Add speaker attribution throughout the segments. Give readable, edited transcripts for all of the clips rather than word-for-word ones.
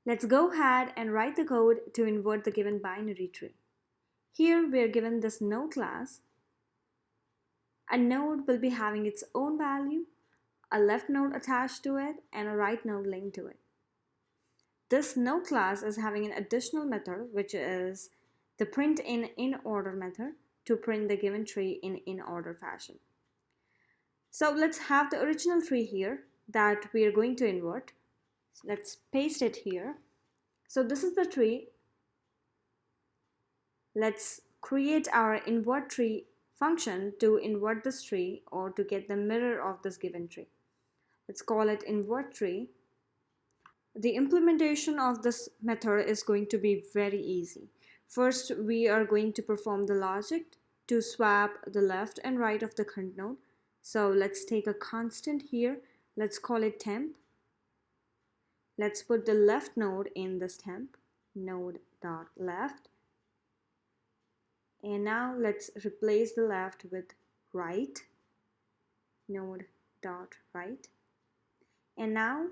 Speaker 1: Let's go ahead and write the code to invert the given binary tree. Here we are given this node class. A node will be having its own value, a left node attached to it, and a right node linked to it. This node class is having an additional method, which is the printInInorder method, to print the given tree in order fashion. So let's have the original tree here that we are going to invert. So let's paste it here. So this is the tree. Let's create our InvertTree function to invert this tree or to get the mirror of this given tree. Let's call it InvertTree. The implementation of this method is going to be very easy. First, we are going to perform the logic to swap the left and right of the current node. So let's take a constant here. Let's call it temp. Let's put the left node in this temp, node.left. And now let's replace the left with right, node.right. And now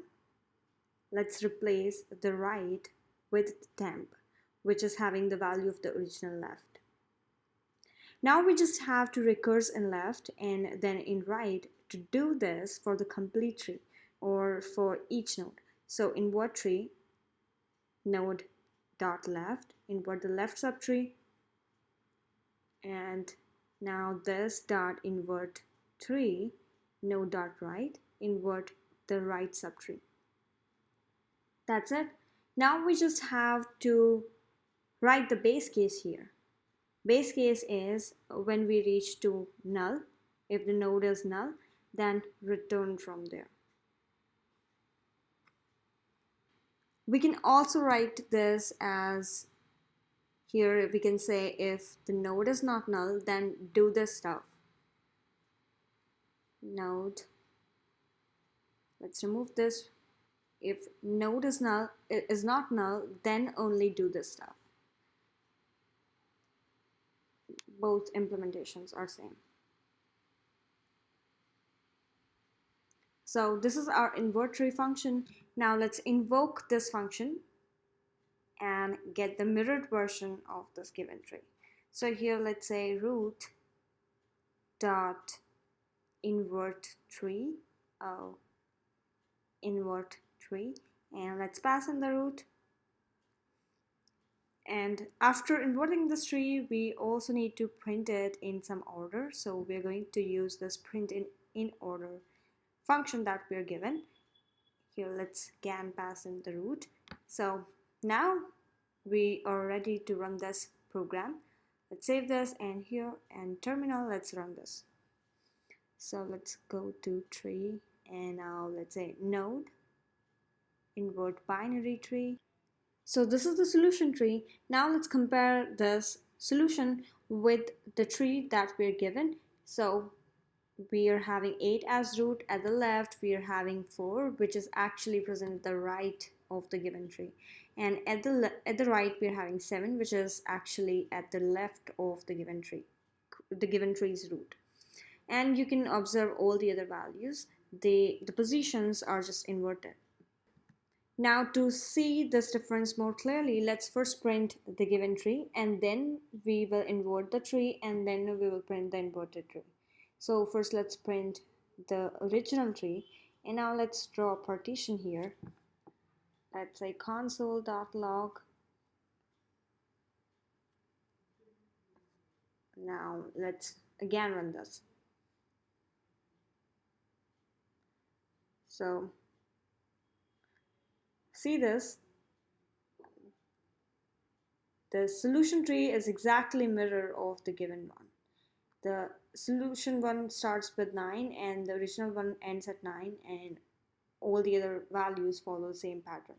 Speaker 1: let's replace the right with temp, which is having the value of the original left. Now we just have to recurse in left and then in right to do this for the complete tree or for each node. So invert tree, node.left, invert the left subtree, and now this.invertTree, node.right, invert the right subtree. That's it. Now we just have to write the base case here. Base case is when we reach to null. If the node is null, then return from there. We can also write this as, here we can say if the node is not null, then do this stuff. Node, let's remove this. If node is not null, then only do this stuff. Both implementations are same. So this is our InvertTree function. Now let's invoke this function and get the mirrored version of this given tree. So here let's say root dot invert tree, invert tree, and let's pass in the root. And after inverting this tree, we also need to print it in some order. So we're going to use this printInInorder function that we're given. Here let's again pass in the root. So now we are ready to run this program. Let's save this, and here and terminal, let's run this. So let's go to tree, and now let's say node InvertBinaryTree. So this is the solution tree. Now let's compare this solution with the tree that we're given. So we are having 8 as root. At the left we are having 4, which is actually present at the right of the given tree, and at the right we are having 7, which is actually at the left of the given tree, the given tree's root. And you can observe all the other values, the positions are just inverted. Now to see this difference more clearly, let's first print the given tree, and then we will invert the tree, and then we will print the inverted tree. So first let's print the original tree, and now let's draw a partition here. Let's say console.log. Now let's again run this. So see this, the solution tree is exactly mirror of the given one. The solution one starts with 9 and the original one ends at 9, and all the other values follow the same pattern.